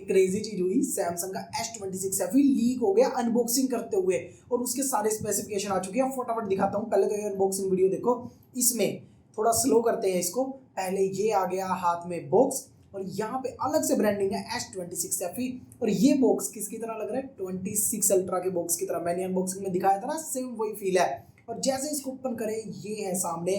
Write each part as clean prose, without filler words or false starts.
Crazy चीज हुई, Samsung का S26 FE लीक हो गया अनबॉक्सिंग करते हुए और उसके सारे स्पेसिफिकेशन आ चुके हैं। फटाफट दिखाता हूँ, पहले तो ये अनबॉक्सिंग वीडियो देखो। इसमें थोड़ा स्लो करते हैं इसको। पहले ये आ गया हाथ में बॉक्स और यहाँ पे अलग से ब्रांडिंग है S26 FE और ये बॉक्स किसकी तरह लग रहा है, 26 अल्ट्रा के बॉक्स की तरह। मैंने अनबॉक्सिंग में दिखाया था ना, सेम वही फील है। और जैसे इसको ओपन करें, ये है सामने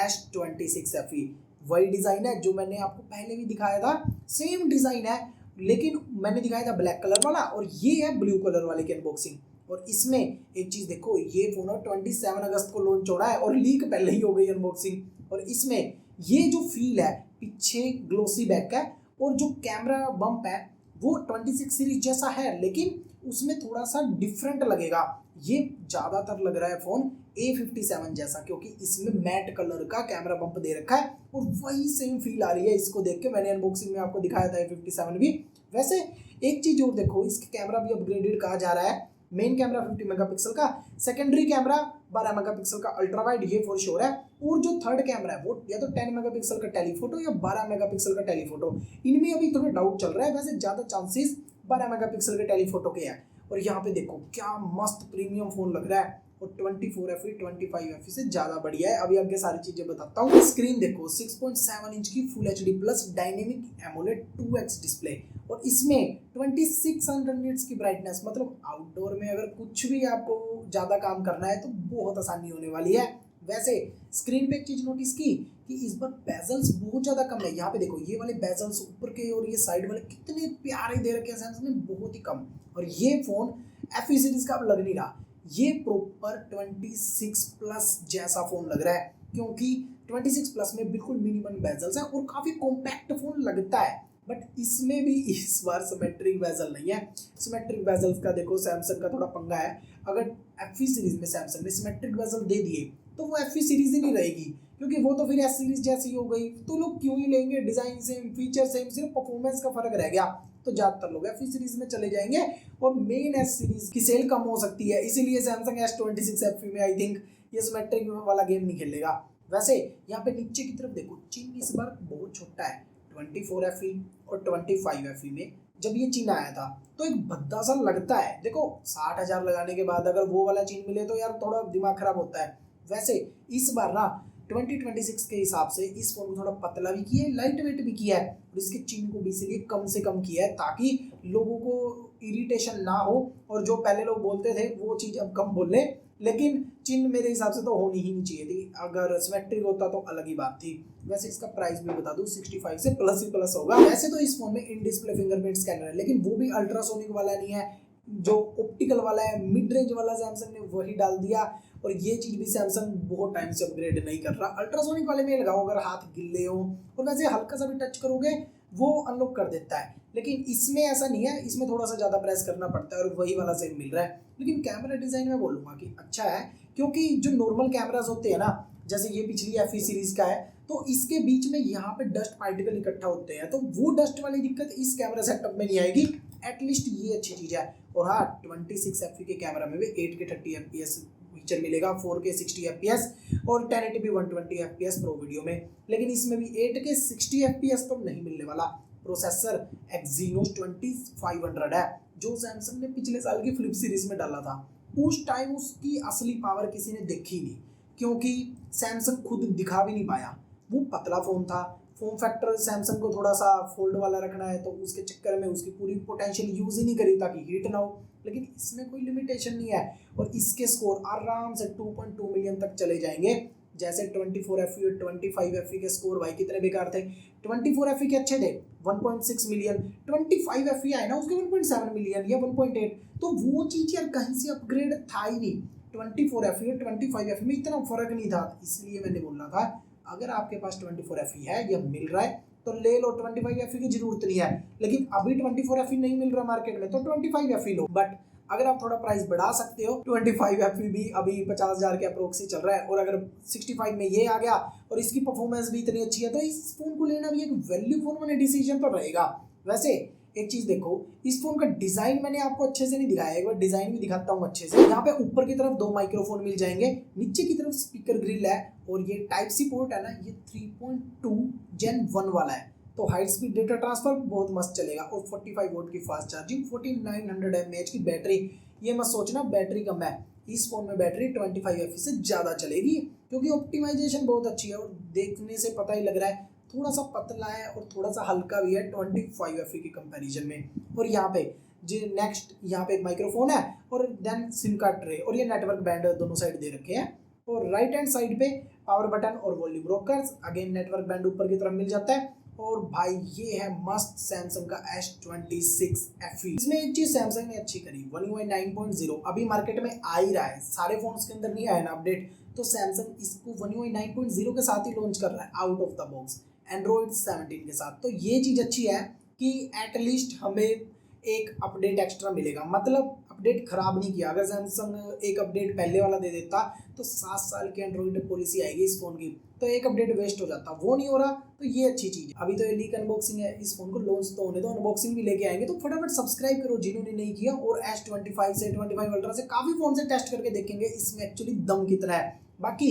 S26 FE, वही डिजाइन है जो मैंने आपको पहले भी दिखाया था, सेम डिजाइन है, लेकिन मैंने दिखाया था ब्लैक कलर वाला और ये है ब्लू कलर वाले की अनबॉक्सिंग। और इसमें एक चीज देखो, ये फोन 27 अगस्त को लॉन्च हो रहा है और लीक पहले ही हो गई अनबॉक्सिंग। और इसमें ये जो फील है, पीछे ग्लोसी बैक है और जो कैमरा बम्प है वो 26 सीरीज जैसा है, लेकिन उसमें थोड़ा सा डिफरेंट लगेगा। ये ज्यादातर लग रहा है फोन A57 जैसा, क्योंकि इसमें मैट कलर का कैमरा बम्प दे रखा है और वही सेम फील आ रही है इसको देख के। मैंने अनबॉक्सिंग में आपको दिखाया था A57 भी। वैसे एक चीज और देखो, इसके कैमरा भी अपग्रेडेड कहा जा रहा है। मेन कैमरा 50 मेगापिक्सल का, सेकेंडरी कैमरा 12 मेगापिक्सल का अल्ट्रा वाइड, ये फॉर श्योर है। और जो थर्ड कैमरा है वो या तो 10 मेगापिक्सल का टेलीफोटो या 12 मेगापिक्सल का टेलीफोटो, इनमें अभी थोड़ा डाउट चल रहा है। वैसे ज्यादा चांसेस 12 मेगापिक्सल के टेलीफोटो के हैं। और यहाँ पे देखो क्या मस्त प्रीमियम फोन लग रहा है और 24 FE 25 FE से ज्यादा बढ़िया है। अभी आगे सारी चीजें बताता हूँ। स्क्रीन देखो 6.7 इंच की full HD plus dynamic AMOLED 2x display और इसमें 2600 निट्स की ब्राइटनेस, मतलब आउटडोर में अगर कुछ भी आपको ज्यादा काम करना है तो बहुत आसानी होने वाली है। वैसे स्क्रीन पे एक चीज नोटिस की कि इस बार बेजल्स बहुत ज्यादा कम है। यहाँ पे देखो ये वाले बेजल्स ऊपर के और ये साइड वाले कितने प्यारे दे रखे हैं सैमसंग ने, बहुत ही कम। और ये फोन FE सीरीज का अब लग नहीं रहा, ये प्रॉपर 26 प्लस जैसा फोन लग रहा है, क्योंकि 26 प्लस में बिल्कुल मिनिमम बेजल्स है और काफी कॉम्पैक्ट फोन लगता है। बट इसमें भी इस बार सिमेट्रिक बेजल नहीं है। सिमेट्रिक बेजल्स का देखो सैमसंग का थोड़ा पंगा है। अगर FE सीरीज में सैमसंग ने सिमेट्रिक बेजल दे दिए तो वो FE सीरीज ही नहीं रहेगी, क्योंकि वो तो फिर S सीरीज जैसी हो गई। तो लोग क्यों ही लेंगे, डिजाइन सेम, फीचर सेम, सिर्फ परफॉर्मेंस का फर्क रह गया। तो ज्यादातर लोग FE सीरीज में चले जाएंगे और मेन S सीरीज की सेल कम हो सकती है, इसीलिए सैमसंग S26 FE में आई थिंक ये सिमेट्रिक वाला गेम नहीं खेलेगा। वैसे यहाँ पे नीचे की तरफ देखो, चिन्ह इस बार बहुत छोटा है। 24 FE और 25 FE में जब ये चिन्ह आया था तो एक भद्दा सा लगता है। देखो 60,000 लगाने के बाद अगर वो वाला चिन्ह मिले तो यार थोड़ा दिमाग खराब होता है। वैसे इस बार ना 2026 के हिसाब से इस फोन को थोड़ा पतला भी किया है, लाइट वेट भी किया है और इसके चिन्ह को भी इसलिए कम से कम किया है ताकि लोगों को इरिटेशन ना हो और जो पहले लोग बोलते थे वो चीज़ अब कम बोल लें। लेकिन चिन्ह मेरे हिसाब से तो होनी ही नहीं चाहिए थी, अगर सिमेट्रिक होता तो अलग ही बात थी। वैसे इसका प्राइस भी बता दूं, 65 से प्लस ही प्लस होगा। वैसे तो इस फोन में इन डिस्प्ले फिंगरप्रिंट स्कैनर है, लेकिन वो भी अल्ट्रासोनिक वाला नहीं है, जो ऑप्टिकल वाला है, मिड रेंज वाला सैमसंग ने वही डाल दिया। और ये चीज भी सैमसंग बहुत टाइम से अपग्रेड नहीं कर रहा। अल्ट्रासोनिक वाले में लगाओ अगर हाथ गिल्ले हो और वैसे हल्का सा भी टच करोगे वो अनलॉक कर देता है, लेकिन इसमें ऐसा नहीं है, इसमें थोड़ा सा ज़्यादा प्रेस करना पड़ता है और वही वाला सेम मिल रहा है। लेकिन कैमरा डिज़ाइन में बोलूँगा कि अच्छा है, क्योंकि जो नॉर्मल कैमराज होते हैं ना, जैसे ये पिछली FE सीरीज़ का है, तो इसके बीच में यहाँ पे डस्ट पार्टिकल इकट्ठा होते हैं, तो वो डस्ट वाली दिक्कत इस कैमरा सेटअप में नहीं आएगी। एटलीस्ट ये अच्छी चीज़ है। और हाँ, 26 FE के कैमरा में भी 8K 30 FPS फीचर मिलेगा, 4K 60 FPS और 1080p 120 FPS प्रो वीडियो में। लेकिन इसमें भी 8K 60 FPS तो नहीं मिलने वाला। प्रोसेसर Exynos 2500 है, जो सैमसंग ने पिछले साल की फ्लिप सीरीज में डाला था। उस टाइम उसकी असली पावर किसी ने देखी नहीं, क्योंकि सैमसंग खुद दिखा भी नहीं पाया। वो पतला फ़ोन था, फॉर्म फैक्टर सैमसंग को थोड़ा सा फोल्ड वाला रखना है, तो उसके चक्कर में उसकी पूरी पोटेंशियल यूज़ ही नहीं करी ताकि हीट ना हो। लेकिन इसमें कोई लिमिटेशन नहीं है और इसके स्कोर आराम से 2.2 मिलियन तक चले जाएंगे। जैसे 24 FE और 25 FE के स्कोर भाई कितने बेकार थे। 24 FE के अच्छे थे 1.6 मिलियन, 25 FE आए ना उसके 1.7 मिलियन या 1.8, तो वो चीज़ यार कहीं से अपग्रेड था ही नहीं। 24 FE और 25 FE में इतना फर्क नहीं था, इसलिए मैंने बोलना था अगर आपके पास 24 FE है या मिल रहा है तो ले लो, 25 FE की जरूरत नहीं है। लेकिन अभी 24 FE नहीं मिल रहा मार्केट में तो 25 FE लो। बट अगर आप थोड़ा प्राइस बढ़ा सकते हो, 25 FE भी अभी 50,000 के अप्रोक्स ही चल रहा है और अगर 65 में ये आ गया और इसकी परफॉर्मेंस भी इतनी अच्छी है तो इस फोन को लेना भी एक वैल्यू फोन वाला डिसीजन तो रहेगा। वैसे एक चीज देखो, इस फोन का डिजाइन मैंने आपको अच्छे से नहीं दिखाया, एक बार डिजाइन भी दिखाता हूँ अच्छे से। यहाँ पे ऊपर की तरफ 2 माइक्रोफोन मिल जाएंगे, नीचे की तरफ स्पीकर ग्रिल है और ये टाइप सी पोर्ट है ना, ये 3.2 Gen 1 वाला है। तो हाई स्पीड डेटा ट्रांसफर बहुत मस्त चलेगा। और 45 वोल्ट की फास्ट चार्जिंग, 4900 mAh की बैटरी। ये मत सोचना बैटरी कम है, इस फोन में बैटरी 25 FE से ज़्यादा चलेगी, क्योंकि ऑप्टिमाइजेशन बहुत अच्छी है। और देखने से पता ही लग रहा है थोड़ा सा पतला है और थोड़ा सा हल्का भी है 25 FE के कंपैरिजन में। और यहाँ पे जो नेक्स्ट यहाँ पे एक माइक्रोफोन है और देन सिम कार्ड ट्रे, और ये नेटवर्क बैंड दोनों साइड दे रखे हैं। और राइट हैंड साइड पे पावर बटन और volume rockers, again network band ऊपर की तरफ मिल जाता है। और भाई ये है मस्त सैमसंग का S26 FE। इसमें एक चीज सैमसंग ने अच्छी करी, One UI 9.0 अभी मार्केट में आ ही रहा है, सारे फोन्स के अंदर नहीं आया ना अपडेट, तो सैमसंग इसको One UI 9.0 के साथ ही लॉन्च कर रहा है out of the box Android 17 के साथ। तो ये चीज अच्छी है कि एटलीस्ट हमें एक अपडेट एक्स्ट्रा मिलेगा, मतलब अपडेट खराब नहीं किया। अगर सैमसंग एक अपडेट पहले वाला दे देता तो 7 साल की एंड्रॉइड पॉलिसी आएगी इस फोन की, तो एक अपडेट वेस्ट हो जाता, वो नहीं हो रहा, तो ये अच्छी चीज है। अभी तो ये लीक अनबॉक्सिंग है, इस फोन को लॉन्च तो होने दो, अनबॉक्सिंग भी लेके आएंगे, तो फटाफट सब्सक्राइब करो जिन्होंने नहीं किया। और S25 से 25 अल्ट्रा से काफी फोन से टेस्ट करके देखेंगे इसमें एक्चुअली दम कितना है। बाकी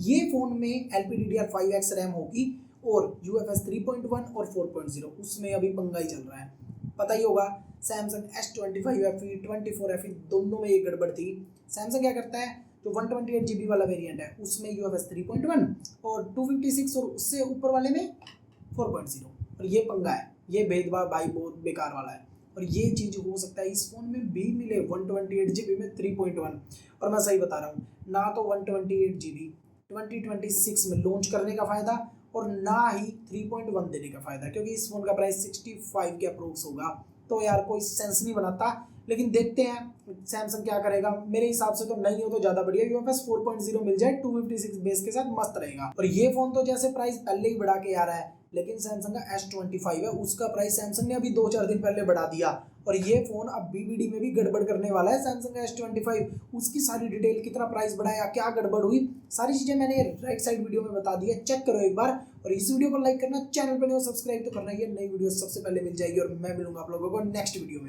ये फोन में LPDDR5X रैम होगी और UFS 3.1 और 4.0, उसमें अभी पंगा ही चल रहा है, पता ही होगा। सैमसंग S25 FE 24 FE दोनों में ये गड़बड़ थी। सैमसंग क्या करता है, जो 128 GB वाला वेरिएंट है उसमें UFS 3.1 और 256 और उससे ऊपर वाले में 4.0, और ये पंगा है, ये भेदभाव भाई बहुत बेकार वाला है। और ये चीज़ हो सकता है इस फोन में भी मिले 128 GB में 3.1, और मैं सही बता रहा हूँ ना, तो 128 GB 2026 में लॉन्च करने का फ़ायदा और ना ही 3.1 देने का फ़ायदा, क्योंकि इस फोन का प्राइस 65 के अप्रोक्स होगा, तो यार कोई सेंस नहीं बनाता। लेकिन देखते हैं सैमसंग क्या करेगा, मेरे हिसाब से तो नहीं हो तो ज़्यादा बढ़िया, UFS 4.0 मिल जाए 256 बेस के साथ मस्त रहेगा। और ये फ़ोन तो जैसे प्राइस पहले ही बढ़ा के आ रहा है, लेकिन सैमसंग का S25 है उसका प्राइस सैमसंग ने अभी 2-4 दिन पहले बढ़ा दिया, और ये फ़ोन अब BBD में भी गड़बड़ करने वाला है सैमसंग का S25। उसकी सारी डिटेल, कितना प्राइस बढ़ाया, क्या गड़बड़ हुई, सारी चीज़ें मैंने राइट साइड वीडियो में बता दी है, चेक करो एक बार। और इस वीडियो को लाइक करना, चैनल पर नहीं हो सब्सक्राइब तो करना, ये नई वीडियो सबसे पहले मिल जाएगी। और मैं मिलूंगा आप लोगों को नेक्स्ट वीडियो में।